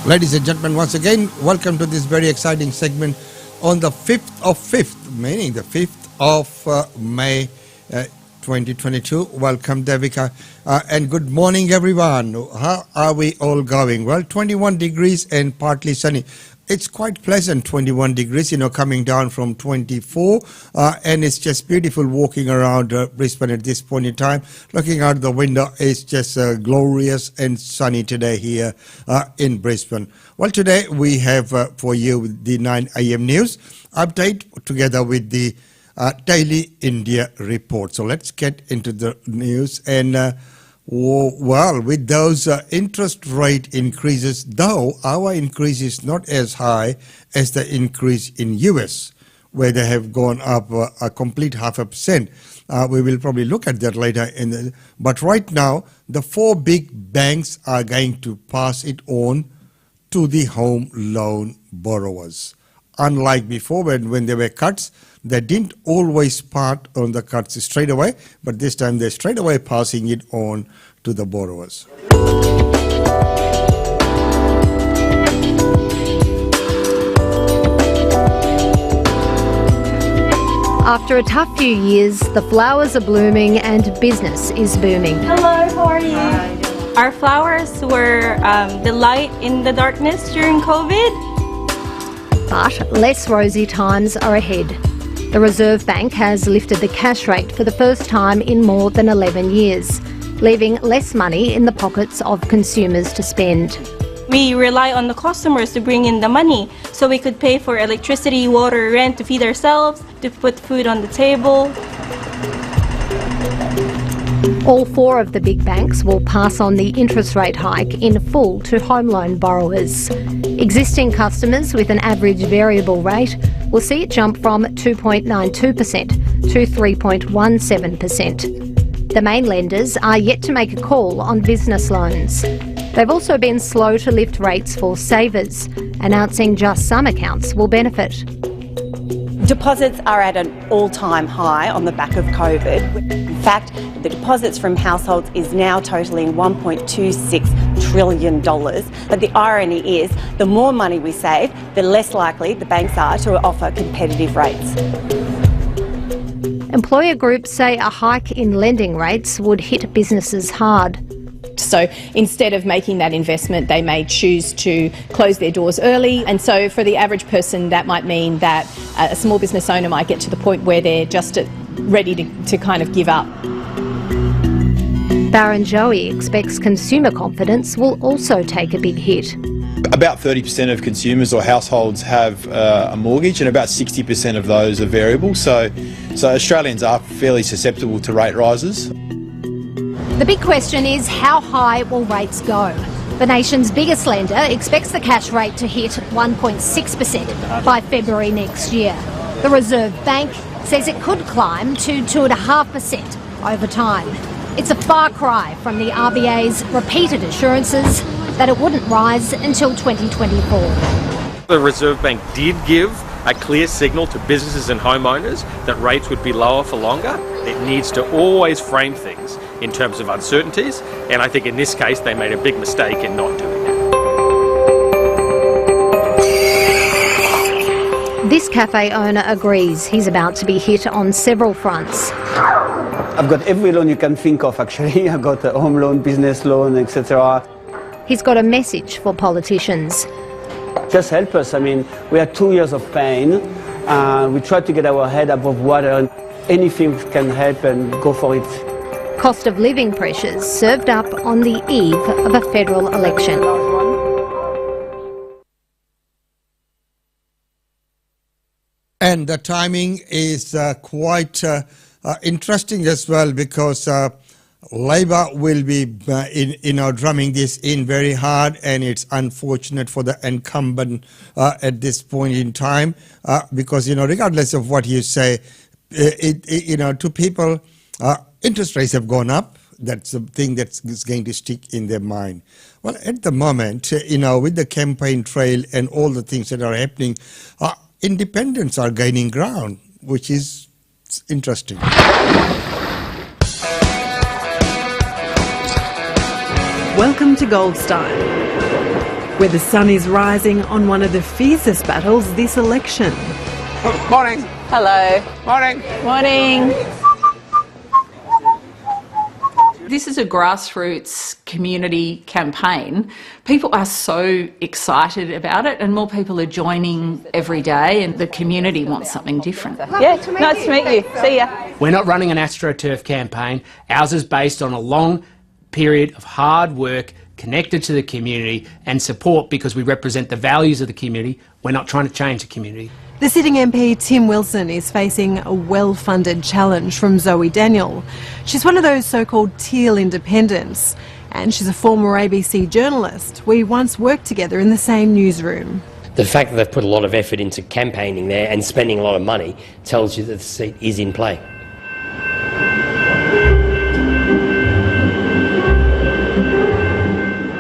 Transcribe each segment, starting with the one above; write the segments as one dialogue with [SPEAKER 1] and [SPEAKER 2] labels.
[SPEAKER 1] Ladies and gentlemen, once again, welcome to this very exciting segment on the 5th of 5th, meaning the 5th of May 2022. Welcome, Devika. And good morning, everyone. How are we all going? Well, 21 degrees and partly sunny. It's quite pleasant, 21 degrees, coming down from 24. And it's just beautiful walking around Brisbane at this point in time. Looking out the window, it's just glorious and sunny today here in Brisbane. Well, today we have for you the 9 a.m. news update together with the Daily India report. So let's get into the news. And well, with those interest rate increases, though our increase is not as high as the increase in US, where they have gone up a complete 0.5%. We will probably look at that later. But right now, the four big banks are going to pass it on to the home loan borrowers. Unlike before, when there were cuts, they didn't always part on the cuts straight away, but this time they're straight away passing it on to the borrowers.
[SPEAKER 2] After a tough few years, the flowers are blooming and business is booming.
[SPEAKER 3] Hello, how are you?
[SPEAKER 4] Hi.
[SPEAKER 3] Our flowers were the light in the darkness during COVID.
[SPEAKER 2] But less rosy times are ahead. The Reserve Bank has lifted the cash rate for the first time in more than 11 years, leaving less money in the pockets of consumers to spend.
[SPEAKER 3] We rely on the customers to bring in the money so we could pay for electricity, water, rent to feed ourselves, to put food on the table.
[SPEAKER 2] All four of the big banks will pass on the interest rate hike in full to home loan borrowers. Existing customers with an average variable rate will see it jump from 2.92% to 3.17%. The main lenders are yet to make a call on business loans. They've also been slow to lift rates for savers, announcing just some accounts will benefit.
[SPEAKER 4] Deposits are at an all-time high on the back of COVID. In fact, the deposits from households is now totalling $1.26 trillion. But the irony is, the more money we save, the less likely the banks are to offer competitive rates.
[SPEAKER 2] Employer groups say a hike in lending rates would hit businesses hard.
[SPEAKER 5] So instead of making that investment, they may choose to close their doors early. And so for the average person, that might mean that a small business owner might get to the point where they're just ready to kind of give up.
[SPEAKER 2] Barrenjoey expects consumer confidence will also take a big hit.
[SPEAKER 6] About 30% of consumers or households have a mortgage, and about 60% of those are variable. So Australians are fairly susceptible to rate rises.
[SPEAKER 2] The big question is, how high will rates go? The nation's biggest lender expects the cash rate to hit 1.6% by February next year. The Reserve Bank says it could climb to 2.5% over time. It's a far cry from the RBA's repeated assurances that it wouldn't rise until 2024.
[SPEAKER 7] The Reserve Bank did give a clear signal to businesses and homeowners that rates would be lower for longer. It needs to always frame things in terms of uncertainties, and I think in this case they made a big mistake in not doing that.
[SPEAKER 2] This cafe owner agrees he's about to be hit on several fronts.
[SPEAKER 8] I've got every loan you can think of, actually. I've got a home loan, business loan, etc.
[SPEAKER 2] He's got a message for politicians.
[SPEAKER 8] Just help us. I mean, we had 2 years of pain. We tried to get our head above water, and anything can help, and go for it.
[SPEAKER 2] Cost of living pressures served up on the eve of a federal election.
[SPEAKER 1] And the timing is quite interesting as well, because Labor will be drumming this in very hard, and it's unfortunate for the incumbent at this point in time, because regardless of what you say, to people, interest rates have gone up. That's the thing that's going to stick in their mind. Well, at the moment, with the campaign trail and all the things that are happening, independents are gaining ground, which is interesting.
[SPEAKER 9] Welcome to Goldstein. where the sun is rising on one of the fiercest battles this election.
[SPEAKER 10] Morning.
[SPEAKER 11] Hello.
[SPEAKER 10] Morning.
[SPEAKER 11] Morning. This is a grassroots community campaign. People are so excited about it and more people are joining every day and the community wants something different.
[SPEAKER 12] Yeah, nice to meet you. See ya.
[SPEAKER 10] We're not running an AstroTurf campaign. Ours is based on a long period of hard work connected to the community and support because we represent the values of the community. We're not trying to change the community.
[SPEAKER 9] The sitting MP Tim Wilson is facing a well-funded challenge from Zoe Daniel. She's one of those so-called teal independents, and she's a former ABC journalist. We once worked together in the same newsroom.
[SPEAKER 13] The fact that they've put a lot of effort into campaigning there and spending a lot of money tells you that the seat is in play.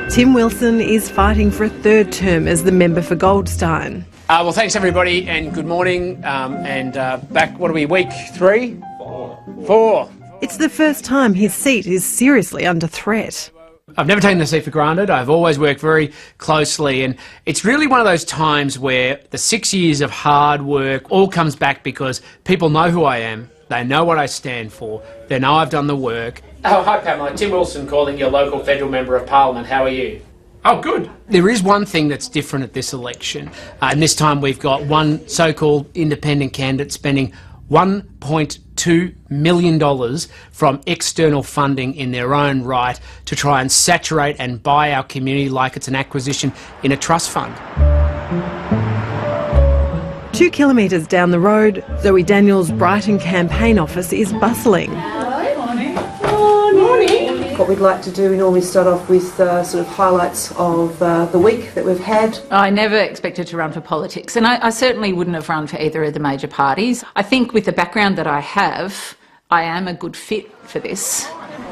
[SPEAKER 9] Tim Wilson is fighting for a third term as the member for Goldstein.
[SPEAKER 10] Well, thanks everybody and good morning. Back, what are we, week 3? 4.
[SPEAKER 9] It's the first time his seat is seriously under threat.
[SPEAKER 10] I've never taken the seat for granted. I've always worked very closely and it's really one of those times where the 6 years of hard work all comes back because people know who I am, they know what I stand for, they know I've done the work. Oh, hi Pamela, Tim Wilson calling your local federal member of parliament, how are you? Oh, good. There is one thing that's different at this election, and this time we've got one so-called independent candidate spending $1.2 million from external funding in their own right to try and saturate and buy our community like it's an acquisition in a trust fund.
[SPEAKER 9] 2 kilometres down the road, Zoe Daniel's Brighton campaign office is bustling.
[SPEAKER 14] What we'd like to do, we normally start off with sort of highlights of the week that we've had.
[SPEAKER 11] I never expected to run for politics and I certainly wouldn't have run for either of the major parties. I think with the background that I have, I am a good fit for this.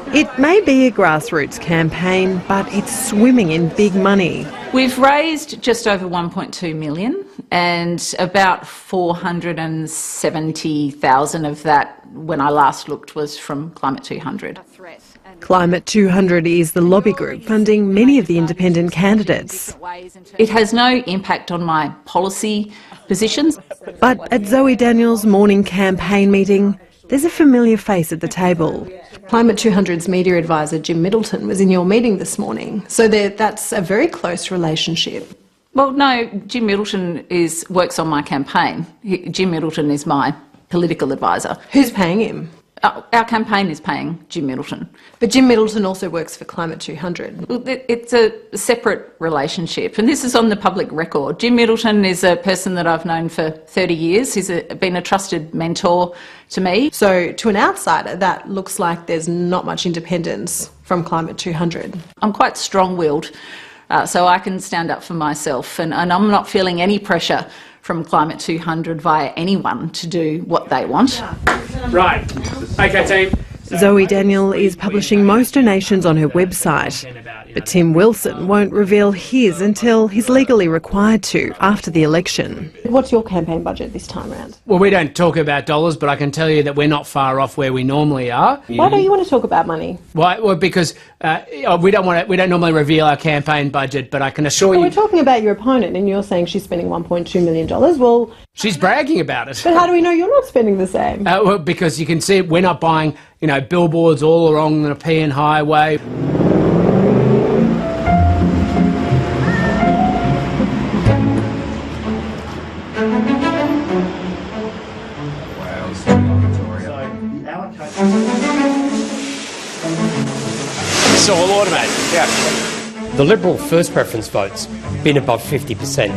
[SPEAKER 9] It may be a grassroots campaign, but it's swimming in big money.
[SPEAKER 11] We've raised just over 1.2 million and about 470,000 of that, when I last looked, was from Climate 200.
[SPEAKER 9] Climate 200 is the lobby group funding many of the independent candidates.
[SPEAKER 11] It has no impact on my policy positions.
[SPEAKER 9] But at Zoe Daniel's morning campaign meeting, there's a familiar face at the table.
[SPEAKER 5] Climate 200's media advisor Jim Middleton was in your meeting this morning, so that's a very close relationship.
[SPEAKER 11] Well, no, Jim Middleton works on my campaign. Jim Middleton is my political advisor.
[SPEAKER 5] Who's paying him?
[SPEAKER 11] Our campaign is paying Jim Middleton.
[SPEAKER 5] But Jim Middleton also works for Climate 200.
[SPEAKER 11] It's a separate relationship, and this is on the public record. Jim Middleton is a person that I've known for 30 years. He's been a trusted mentor to me.
[SPEAKER 5] So to an outsider, that looks like there's not much independence from Climate 200.
[SPEAKER 11] I'm quite strong-willed, so I can stand up for myself, and I'm not feeling any pressure from Climate 200 via anyone to do what they want.
[SPEAKER 10] Right. Okay, team.
[SPEAKER 9] Zoe Daniel is publishing most donations on her website, but Tim Wilson won't reveal his until he's legally required to after the election.
[SPEAKER 5] What's your campaign budget this time around?
[SPEAKER 10] Well, we don't talk about dollars, but I can tell you that we're not far off where we normally are.
[SPEAKER 5] Why don't you want to talk about money?
[SPEAKER 10] Well, because we don't normally reveal our campaign budget, but I can assure you...
[SPEAKER 5] We're talking about your opponent and you're saying she's spending $1.2 million. Well...
[SPEAKER 10] She's bragging about it.
[SPEAKER 5] But how do we know you're not spending the same?
[SPEAKER 10] Well, because you can see we're not buying, billboards all along the Nepean Highway. It's all automated. Yeah.
[SPEAKER 13] The Liberal first preference vote's been above 50%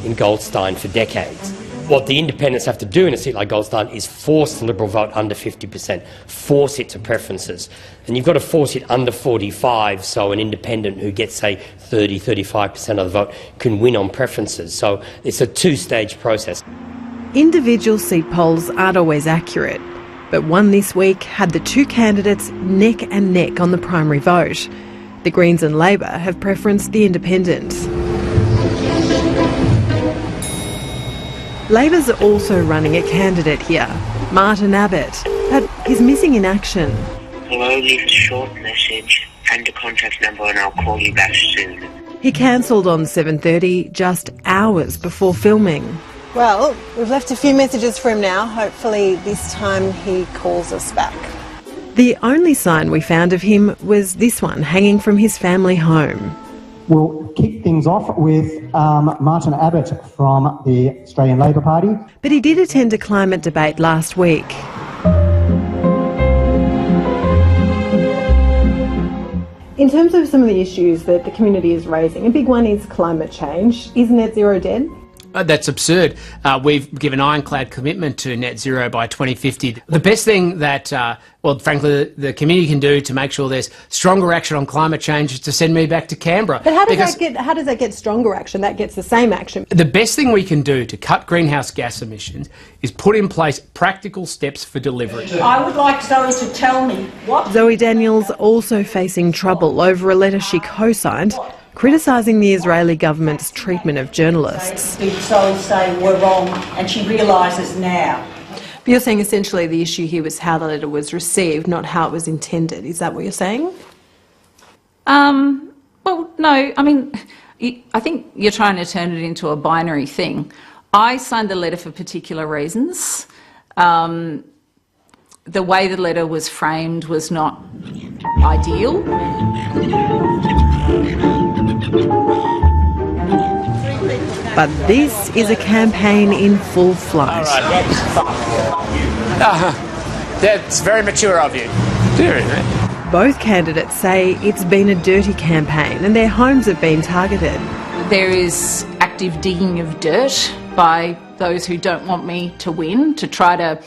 [SPEAKER 13] in Goldstein for decades. What the independents have to do in a seat like Goldstein is force the Liberal vote under 50%, force it to preferences. And you've got to force it under 45, so an independent who gets, say, 30-35% of the vote can win on preferences. So it's a two-stage process.
[SPEAKER 9] Individual seat polls aren't always accurate, but one this week had the two candidates neck and neck on the primary vote. The Greens and Labor have preferenced the independents. Labor's also running a candidate here, Martin Abbott, but he's missing in action.
[SPEAKER 15] Hello, leave a short message and a contact number and I'll call you back soon.
[SPEAKER 9] He cancelled on 7:30 just hours before filming. Well, we've left a few messages for him now. Hopefully this time he calls us back. The only sign we found of him was this one hanging from his family home.
[SPEAKER 15] We'll kick things off with Martin Abbott from the Australian Labor Party.
[SPEAKER 9] But he did attend a climate debate last week. In terms of some of the issues that the community is raising, a big one is climate change. Is net zero dead?
[SPEAKER 10] That's absurd. We've given ironclad commitment to net zero by 2050. The best thing that, frankly, the community can do to make sure there's stronger action on climate change is to send me back to Canberra.
[SPEAKER 9] But how does that get stronger action? That gets the same action.
[SPEAKER 10] The best thing we can do to cut greenhouse gas emissions is put in place practical steps for delivery.
[SPEAKER 16] I would like Zoe to tell me what...
[SPEAKER 9] Zoe Daniels also facing trouble over a letter she co-signed criticising the Israeli government's treatment of journalists.
[SPEAKER 16] Did Zoe say we're wrong and she realises now?
[SPEAKER 9] But you're saying essentially the issue here was how the letter was received, not how it was intended. Is that what you're saying?
[SPEAKER 11] Well, no. I mean, I think you're trying to turn it into a binary thing. I signed the letter for particular reasons. The way the letter was framed was not ideal.
[SPEAKER 9] But this is a campaign in full flight.
[SPEAKER 10] That's very mature of you.
[SPEAKER 9] Both candidates say it's been a dirty campaign and their homes have been targeted.
[SPEAKER 11] There is active digging of dirt by those who don't want me to win, to try to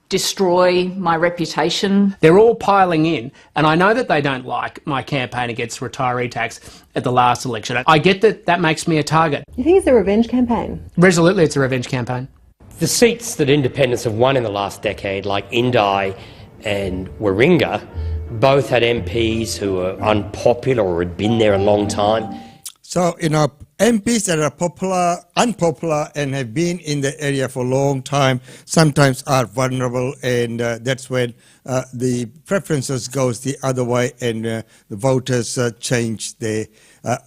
[SPEAKER 11] destroy my reputation.
[SPEAKER 10] They're all piling in, and I know that they don't like my campaign against retiree tax at the last election. I get that that makes me a target.
[SPEAKER 9] You think it's a revenge campaign?
[SPEAKER 10] Resolutely, it's a revenge campaign.
[SPEAKER 13] The seats that independents have won in the last decade, like Indi and Warringah, both had MPs who were unpopular or had been there a long time.
[SPEAKER 1] So, MPs that are unpopular and have been in the area for a long time sometimes are vulnerable, and that's when the preferences goes the other way and the voters change their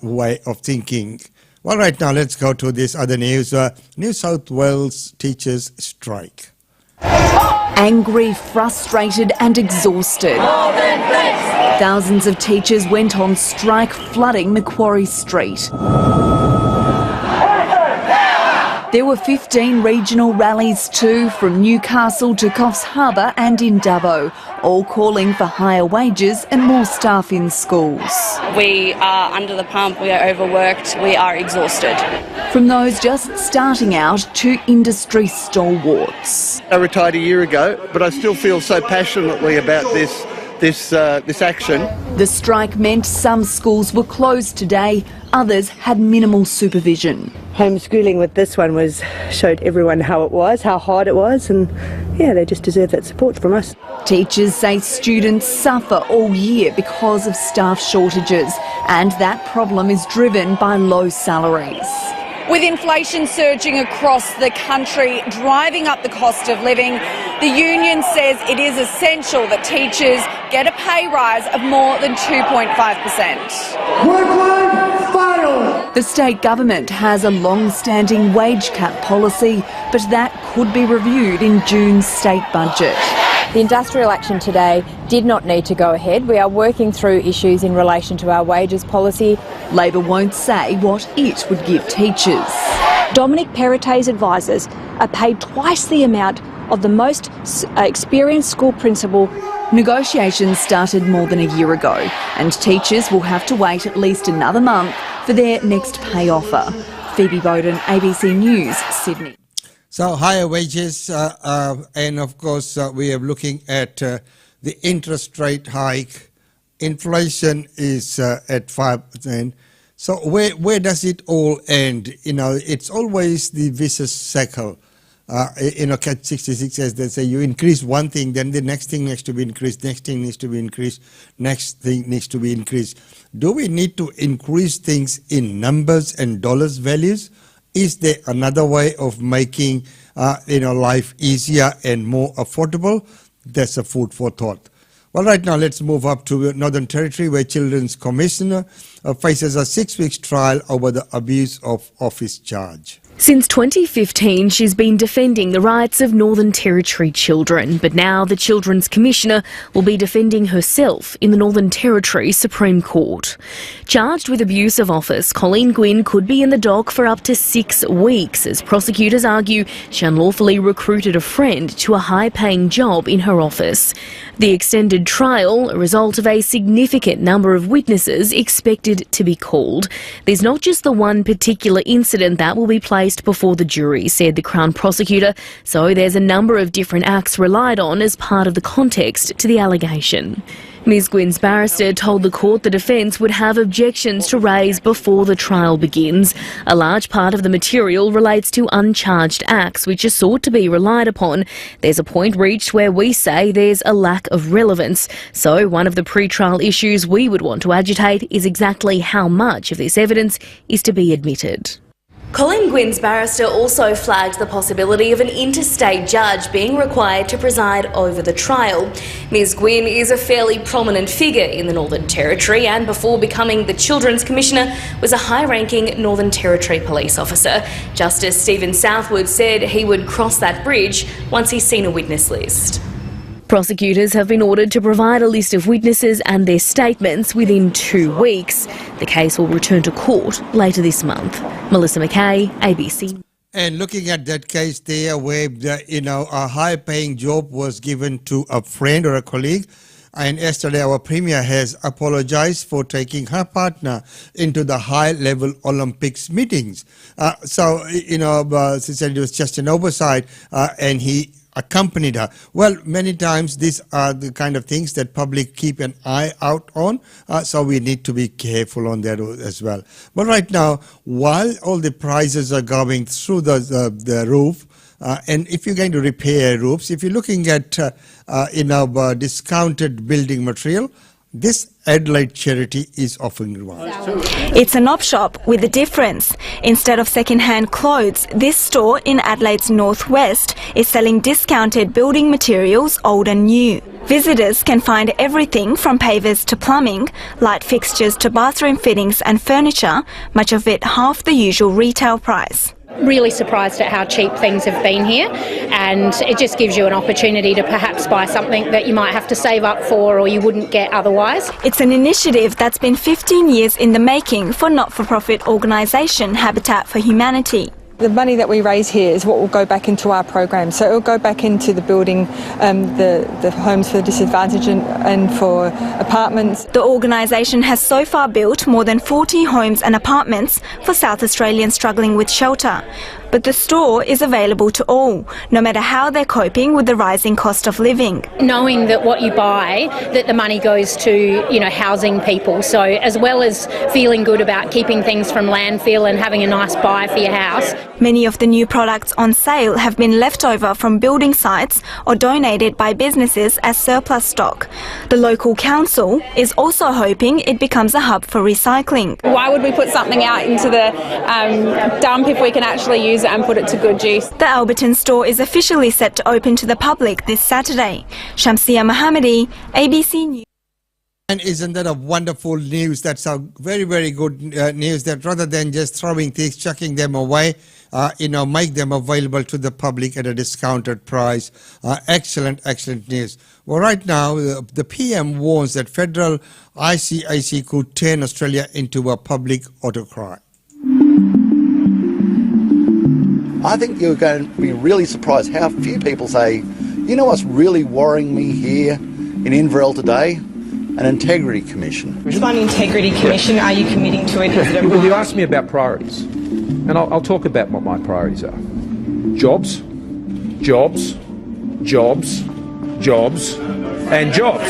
[SPEAKER 1] way of thinking. Well, right now, let's go to this other news. New South Wales teachers strike.
[SPEAKER 17] Angry, frustrated and exhausted. Thousands of teachers went on strike, flooding Macquarie Street. There were 15 regional rallies too, from Newcastle to Coffs Harbour and in Dubbo, all calling for higher wages and more staff in schools.
[SPEAKER 18] We are under the pump, we are overworked, we are exhausted.
[SPEAKER 17] From those just starting out to industry stalwarts.
[SPEAKER 19] I retired a year ago, but I still feel so passionately about this action.
[SPEAKER 17] The strike meant some schools were closed today, others had minimal supervision.
[SPEAKER 20] Homeschooling with this one showed everyone how it was, how hard it was, and yeah, they just deserve that support from us.
[SPEAKER 17] Teachers say students suffer all year because of staff shortages, and that problem is driven by low salaries.
[SPEAKER 21] With inflation surging across the country, driving up the cost of living, the union says it is essential that teachers get a pay rise of more than 2.5%.
[SPEAKER 20] Workload final!
[SPEAKER 17] The state government has a long-standing wage cap policy, but that could be reviewed in June's state budget.
[SPEAKER 22] The industrial action today did not need to go ahead. We are working through issues in relation to our wages policy.
[SPEAKER 17] Labor won't say what it would give teachers.
[SPEAKER 23] Dominic Perrottet's advisors are paid twice the amount of the most experienced school principal.
[SPEAKER 17] Negotiations started more than a year ago, and teachers will have to wait at least another month for their next pay offer. Phoebe Bowden, ABC News, Sydney.
[SPEAKER 1] So higher wages, and of course we are looking at the interest rate hike. Inflation is at 5%. So where does it all end? It's always the vicious cycle. Catch 66, as they say, you increase one thing, then the next thing needs to be increased, next thing needs to be increased, next thing needs to be increased. Do we need to increase things in numbers and dollars values? Is there another way of making life easier and more affordable? That's a food for thought. Well, right now, let's move up to Northern Territory, where Children's Commissioner faces a 6-week trial over the abuse of office charge.
[SPEAKER 3] Since 2015, she's been defending the rights of Northern Territory children, but now the Children's Commissioner will be defending herself in the Northern Territory Supreme Court. Charged with abuse of office, Colleen Gwynn could be in the dock for up to 6 weeks, as prosecutors argue she unlawfully recruited a friend to a high-paying job in her office. The extended trial, a result of a significant number of witnesses expected to be called. There's not just the one particular incident that will be placed before the jury, said the Crown Prosecutor, so there's a number of different acts relied on as part of the context to the allegation. Ms Gwynn's barrister told the court the defence would have objections to raise before the trial begins. A large part of the material relates to uncharged acts which are sought to be relied upon. There's a point reached where we say there's a lack of relevance. So one of the pre-trial issues we would want to agitate is exactly how much of this evidence is to be admitted. Colleen Gwynn's barrister also flagged the possibility of an interstate judge being required to preside over the trial. Ms Gwynn is a fairly prominent figure in the Northern Territory and before becoming the Children's Commissioner was a high-ranking Northern Territory police officer. Justice Stephen Southwood said he would cross that bridge once he's seen a witness list. Prosecutors have been ordered to provide a list of witnesses and their statements within 2 weeks. The case will return to court later this month. Melissa McKay, ABC.
[SPEAKER 1] And looking at that case there where, a high-paying job was given to a friend or a colleague, and yesterday our Premier has apologised for taking her partner into the high-level Olympics meetings. She said it was just an oversight and he accompanied her. Well, many times these are the kind of things that public keep an eye out on, so we need to be careful on that as well. But right now, while all the prices are going through the roof, and if you're going to repair roofs, if you're looking at discounted building material, this Adelaide charity is offering one.
[SPEAKER 23] It's an op shop with a difference. Instead of second-hand clothes, this store in Adelaide's northwest is selling discounted building materials, old and new. Visitors can find everything from pavers to plumbing, light fixtures to bathroom fittings and furniture, much of it half the usual retail price.
[SPEAKER 2] Really surprised at how cheap things have been here, and it just gives you an opportunity to perhaps buy something that you might have to save up for or you wouldn't get otherwise.
[SPEAKER 23] It's an initiative that's been 15 years in the making for not-for-profit organisation Habitat for Humanity.
[SPEAKER 4] The money that we raise here is what will go back into our program. So it will go back into the building the homes for the disadvantaged and for apartments.
[SPEAKER 23] The organisation has so far built more than 40 homes and apartments for South Australians struggling with shelter. But the store is available to all, no matter how they're coping with the rising cost of living.
[SPEAKER 2] Knowing that what you buy, that the money goes to, housing people. So as well as feeling good about keeping things from landfill and having a nice buy for your house.
[SPEAKER 23] Many of the new products on sale have been left over from building sites or donated by businesses as surplus stock. The local council is also hoping it becomes a hub for recycling.
[SPEAKER 12] Why would we put something out into the dump if we can actually use it and put it to good use?
[SPEAKER 23] The Alberton store is officially set to open to the public this Saturday. Shamsia Mohammadi, ABC News.
[SPEAKER 1] And isn't that a wonderful news? That's a very, very good news that rather than just throwing things, chucking them away, make them available to the public at a discounted price. Excellent news. Well, right now, the PM warns that federal ICAC could turn Australia into a public autocrat.
[SPEAKER 6] I think you're going to be really surprised how few people say, you know what's really worrying me here in Inverell today? An integrity commission.
[SPEAKER 24] Which one integrity commission are you committing to it?
[SPEAKER 25] Well, you asked me about priorities, and I'll talk about what my priorities are. Jobs, jobs, jobs, jobs, and jobs.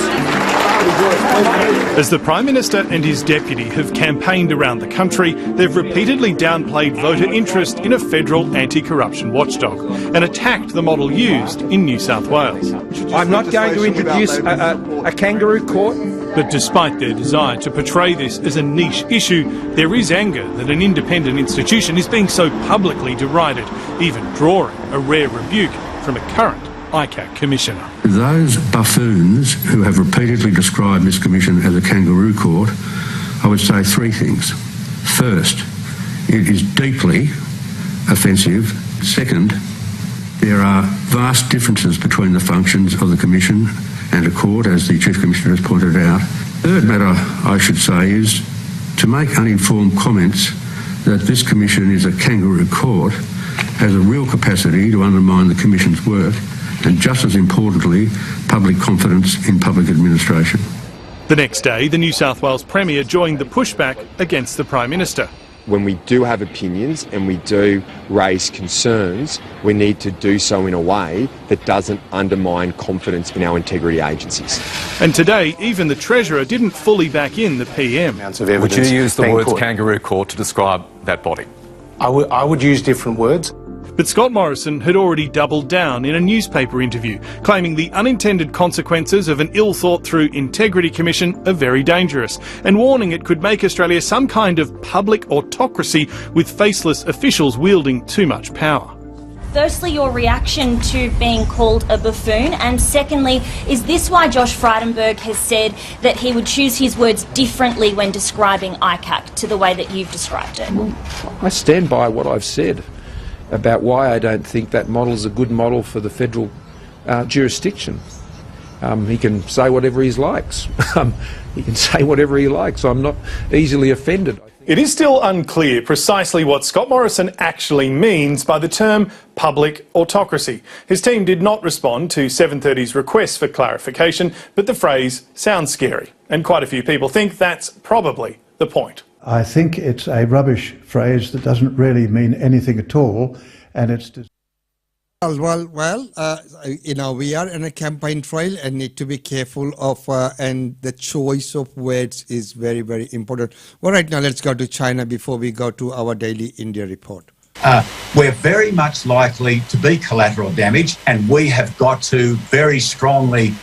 [SPEAKER 26] As the Prime Minister and his deputy have campaigned around the country, they've repeatedly downplayed voter interest in a federal anti-corruption watchdog and attacked the model used in New South Wales.
[SPEAKER 25] I'm not going to introduce a kangaroo court.
[SPEAKER 26] But despite their desire to portray this as a niche issue, there is anger that an independent institution is being so publicly derided, even drawing a rare rebuke from a current ICAC Commissioner.
[SPEAKER 5] Those buffoons who have repeatedly described this commission as a kangaroo court, I would say three things. First, it is deeply offensive. Second, there are vast differences between the functions of the Commission and a court, as the Chief Commissioner has pointed out. Third matter, I should say, is to make uninformed comments that this Commission is a kangaroo court has a real capacity to undermine the Commission's work and, just as importantly, public confidence in public administration.
[SPEAKER 26] The next day, the New South Wales Premier joined the pushback against the Prime Minister.
[SPEAKER 7] When we do have opinions and we do raise concerns, we need to do so in a way that doesn't undermine confidence in our integrity agencies.
[SPEAKER 26] And today, even the Treasurer didn't fully back in the PM.
[SPEAKER 8] Would you use the words kangaroo court to describe that body?
[SPEAKER 14] I would use different words.
[SPEAKER 26] But Scott Morrison had already doubled down in a newspaper interview, claiming the unintended consequences of an ill-thought-through integrity commission are very dangerous, and warning it could make Australia some kind of public autocracy with faceless officials wielding too much power.
[SPEAKER 15] Firstly, your reaction to being called a buffoon, and secondly, is this why Josh Frydenberg has said that he would choose his words differently when describing ICAC to the way that you've described it?
[SPEAKER 25] Well, I stand by what I've said about why I don't think that model is a good model for the federal jurisdiction. He can say whatever he likes. He can say whatever he likes. I'm not easily offended.
[SPEAKER 26] It is still unclear precisely what Scott Morrison actually means by the term public autocracy. His team did not respond to 730's request for clarification, but the phrase sounds scary, and quite a few people think that's probably the point.
[SPEAKER 16] I think it's a rubbish phrase that doesn't really mean anything at all, and it's...
[SPEAKER 1] Well, we are in a campaign trail and need to be careful of, and the choice of words is very, very important. Well, right now, let's go to China before we go to our daily India report.
[SPEAKER 27] We're very much likely to be collateral damage, and we have got to very strongly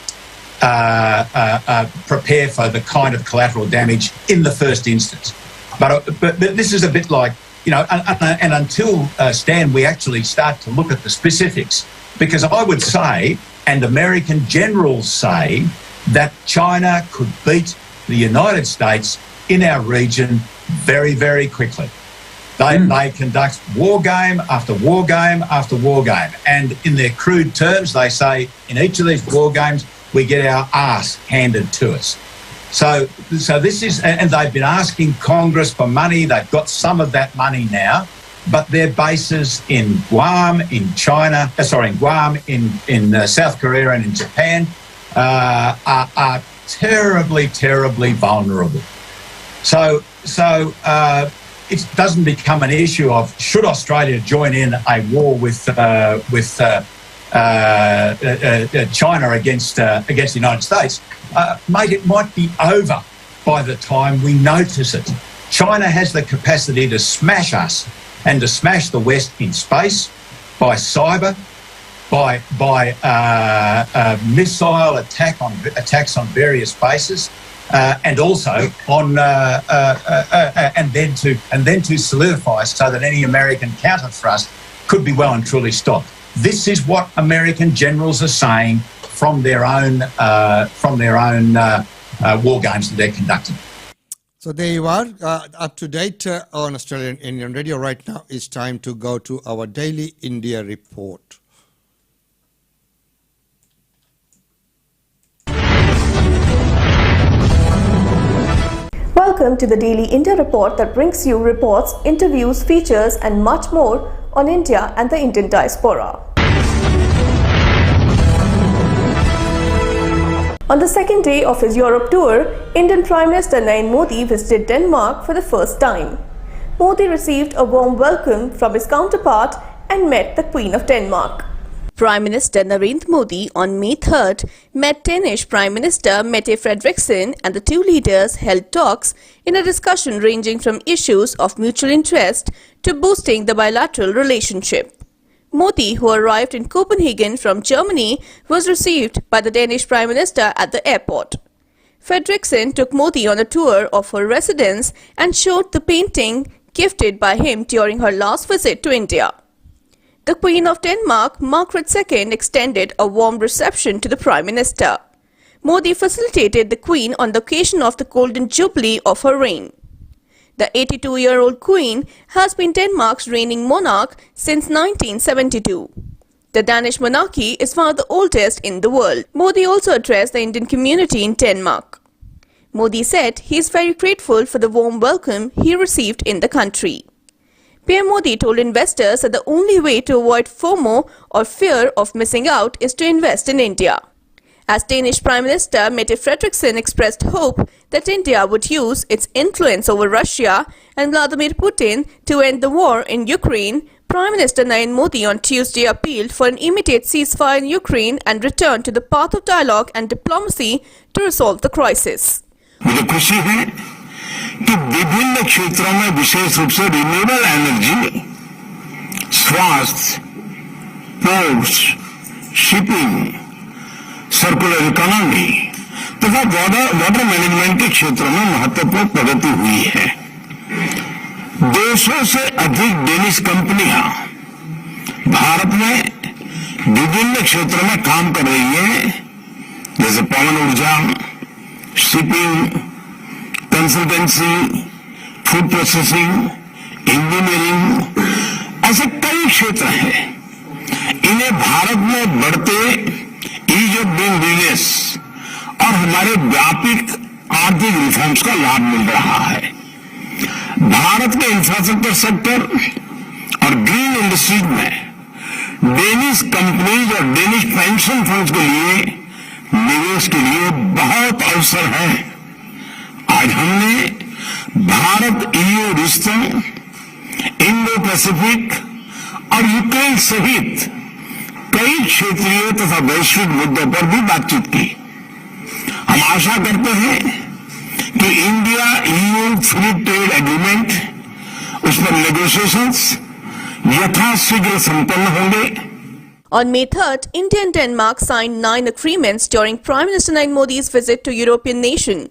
[SPEAKER 27] prepare for the kind of collateral damage in the first instance. But this is a bit like, and until, Stan, we actually start to look at the specifics, because I would say, and American generals say, that China could beat the United States in our region very, very quickly. They conduct war game after war game after war game. And in their crude terms, they say, in each of these war games, we get our arse handed to us. So this is, and they've been asking Congress for money. They've got some of that money now, but their bases in Guam, in China, in Guam, in South Korea and in Japan are terribly, terribly vulnerable. So it doesn't become an issue of should Australia join in a war with China against the United States. Mate, it might be over by the time we notice it. China has the capacity to smash us and to smash the West in space, by cyber, by missile attacks on various bases, and also on and then to solidify so that any American counter thrust could be well and truly stopped. This is what American generals are saying from their own war games that they're conducting.
[SPEAKER 1] So there you are, up to date on Australian Indian Radio. Right now, it's time to go to our daily India report.
[SPEAKER 28] Welcome to the Daily India Report that brings you reports, interviews, features and much more on India and the Indian diaspora. On the second day of his Europe tour, Indian Prime Minister Narendra Modi visited Denmark for the first time. Modi received a warm welcome from his counterpart and met the Queen of Denmark. Prime Minister Narendra Modi on May 3rd met Danish Prime Minister Mette Frederiksen, and the two leaders held talks in a discussion ranging from issues of mutual interest to boosting the bilateral relationship. Modi, who arrived in Copenhagen from Germany, was received by the Danish Prime Minister at the airport. Frederiksen took Modi on a tour of her residence and showed the painting gifted by him during her last visit to India. The Queen of Denmark, Margaret II, extended a warm reception to the Prime Minister. Modi facilitated the Queen on the occasion of the Golden Jubilee of her reign. The 82-year-old Queen has been Denmark's reigning monarch since 1972. The Danish monarchy is one of the oldest in the world. Modi also addressed the Indian community in Denmark. Modi said he is very grateful for the warm welcome he received in the country. PM Modi told investors that the only way to avoid FOMO or fear of missing out is to invest in India. As Danish Prime Minister Mette Frederiksen expressed hope that India would use its influence over Russia and Vladimir Putin to end the war in Ukraine, Prime Minister Narendra Modi on Tuesday appealed for an immediate ceasefire in Ukraine and return to the path of dialogue and diplomacy to resolve the crisis.
[SPEAKER 9] मुझे खुशी है कि विभिन्न क्षेत्रों में विशेष रूप से renewable energy, स्वास्थ्य, पोर्ट्स, शिपिंग, सर्कुलर इकोनॉमी तथा वाटर मैनेजमेंट के क्षेत्रों में महत्वपूर्ण प्रगति हुई है। 200 से अधिक डेनिश कंपनियां भारत में विभिन्न क्षेत्रों में काम कर रही हैं, जैसे पवन ऊर्जा, shipping, consultancy, food processing, engineering, ऐसे कई क्षेत्र हैं। इन्हें भारत में बढ़ते ईज ऑफ डूइंग बिजनेस और हमारे व्यापक आर्थिक रिफॉर्म्स का लाभ मिल रहा है। भारत के इंफ्रास्ट्रक्चर सेक्टर और ग्रीन इंडस्ट्रीज में डेनिश कंपनीज और डेनिश पेंशन फंड्स के लिए निवेश के लिए बहुत अवसर है। आज हमने भारत ईयू रिश्तों, इंडो पैसिफिक और यूक्रेन सहित कई क्षेत्रीय तथा वैश्विक मुद्दों पर भी बातचीत की। हम आशा करते हैं कि India EU free trade agreement, उस पर नेगोशिएशंस यथाशीघ्र संपन्न होंगे।
[SPEAKER 28] On May 3rd, India and Denmark signed 9 agreements during Prime Minister Narendra Modi's visit to European nation.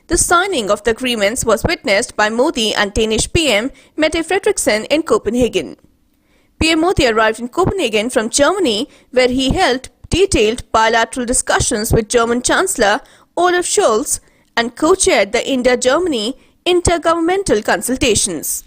[SPEAKER 28] The signing of the agreements was witnessed by Modi and Danish PM Mette Frederiksen in Copenhagen. PM Modi arrived in Copenhagen from Germany, where he held detailed bilateral discussions with German Chancellor Olaf Scholz and co-chaired the India-Germany intergovernmental consultations.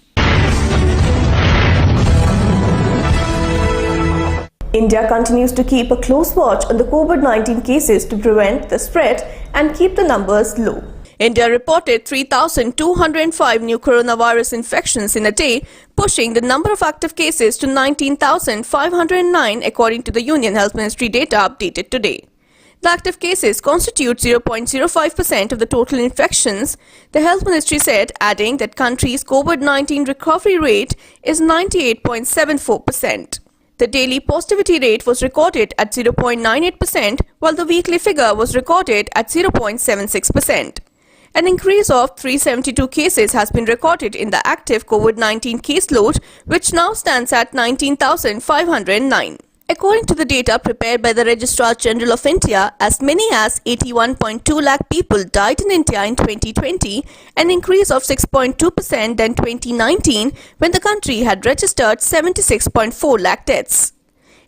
[SPEAKER 28] India continues to keep a close watch on the COVID-19 cases to prevent the spread and keep the numbers low. India reported 3,205 new coronavirus infections in a day, pushing the number of active cases to 19,509 according to the Union Health Ministry data updated today. The active cases constitute 0.05% of the total infections, the Health Ministry said, adding that country's COVID-19 recovery rate is 98.74%. The daily positivity rate was recorded at 0.98%, while the weekly figure was recorded at 0.76%. An increase of 372 cases has been recorded in the active COVID-19 caseload, which now stands at 19,509. According to the data prepared by the Registrar General of India, as many as 81.2 lakh people died in India in 2020, an increase of 6.2% than 2019, when the country had registered 76.4 lakh deaths.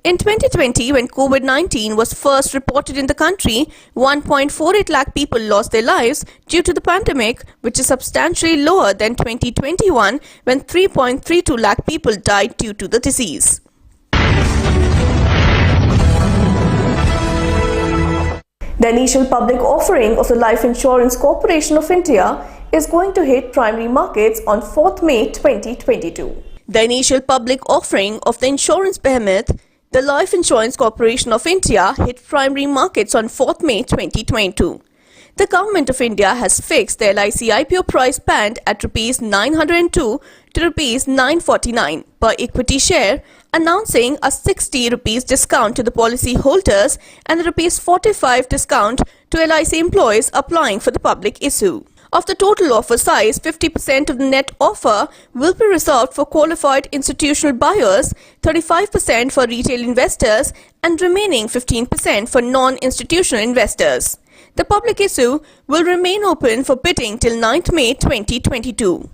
[SPEAKER 28] In 2020, when COVID-19 was first reported in the country, 1.48 lakh people lost their lives due to the pandemic, which is substantially lower than 2021, when 3.32 lakh people died due to the disease. The initial public offering of the Life Insurance Corporation of India is going to hit primary markets on 4th May 2022. The initial public offering of the insurance behemoth, the Life Insurance Corporation of India, hit primary markets on 4th May 2022. The Government of India has fixed the LIC IPO price band at Rs 902 to Rs 949 per equity share, announcing a 60 rupees discount to the policy holders and a Rs 45 discount to LIC employees applying for the public issue. Of the total offer size, 50% of the net offer will be reserved for qualified institutional buyers, 35% for retail investors, and remaining 15% for non-institutional investors. The public issue will remain open for bidding till 9th May 2022.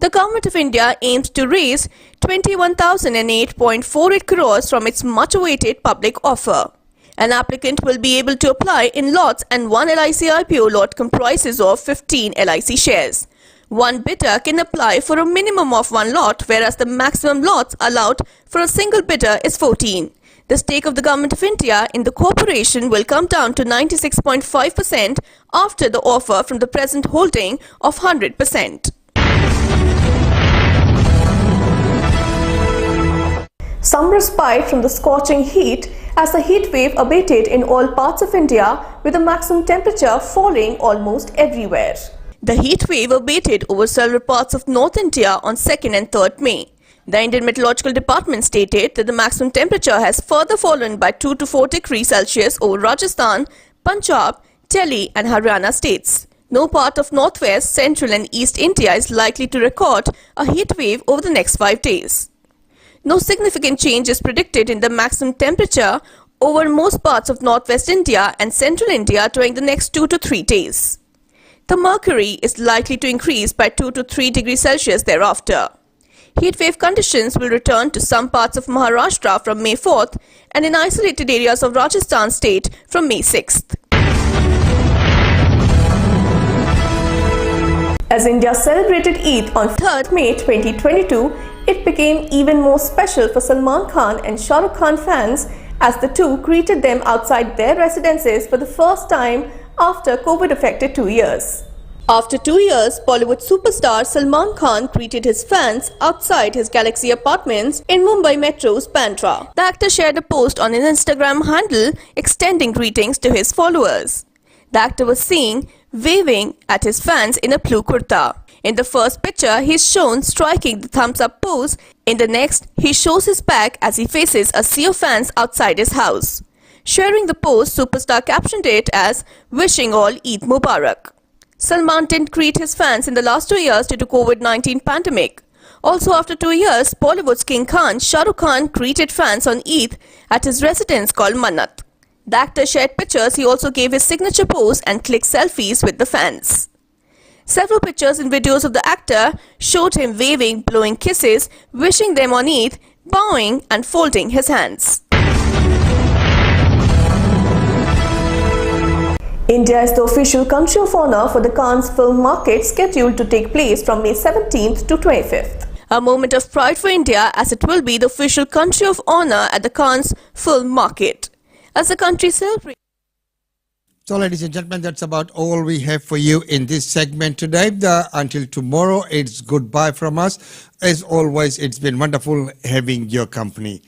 [SPEAKER 28] The Government of India aims to raise 21,008.48 crores from its much-awaited public offer. An applicant will be able to apply in lots, and one LIC IPO lot comprises of 15 LIC shares. One bidder can apply for a minimum of one lot, whereas the maximum lots allowed for a single bidder is 14. The stake of the Government of India in the corporation will come down to 96.5% after the offer from the present holding of 100%. Some respite from the scorching heat as the heat wave abated in all parts of India, with the maximum temperature falling almost everywhere. The heat wave abated over several parts of North India on 2nd and 3rd May. The Indian Meteorological Department stated that the maximum temperature has further fallen by 2 to 4 degrees Celsius over Rajasthan, Punjab, Delhi and Haryana states. No part of Northwest, Central and East India is likely to record a heat wave over the next 5 days. No significant change is predicted in the maximum temperature over most parts of Northwest India and Central India during the next 2 to 3 days. The mercury is likely to increase by 2 to 3 degrees Celsius thereafter. Heatwave conditions will return to some parts of Maharashtra from May 4th and in isolated areas of Rajasthan state from May 6th. As India celebrated Eid on 3rd May 2022, it became even more special for Salman Khan and Shah Rukh Khan fans as the two greeted them outside their residences for the first time after COVID-affected 2 years. After 2 years, Bollywood superstar Salman Khan greeted his fans outside his Galaxy apartments in Mumbai Metro's Bandra. The actor shared a post on his Instagram handle extending greetings to his followers. The actor was seen waving at his fans in a blue kurta. In the first picture, he is shown striking the thumbs-up pose. In the next, he shows his back as he faces a sea of fans outside his house. Sharing the post, superstar captioned it as "Wishing all Eid Mubarak." Salman didn't greet his fans in the last 2 years due to COVID-19 pandemic. Also after 2 years, Bollywood's King Khan, Shah Rukh Khan, greeted fans on Eid at his residence called Mannat. The actor shared pictures. He also gave his signature pose and clicked selfies with the fans. Several pictures and videos of the actor showed him waving, blowing kisses, wishing them on Eid, bowing and folding his hands. India is the official country of honor for the Cannes Film Market, scheduled to take place from May 17th to 25th. A moment of pride for India, as it will be the official country of honor at the Cannes Film Market. As the country celebrates.
[SPEAKER 1] So, ladies and gentlemen, that's about all we have for you in this segment today. Until tomorrow, it's goodbye from us. As always, it's been wonderful having your company.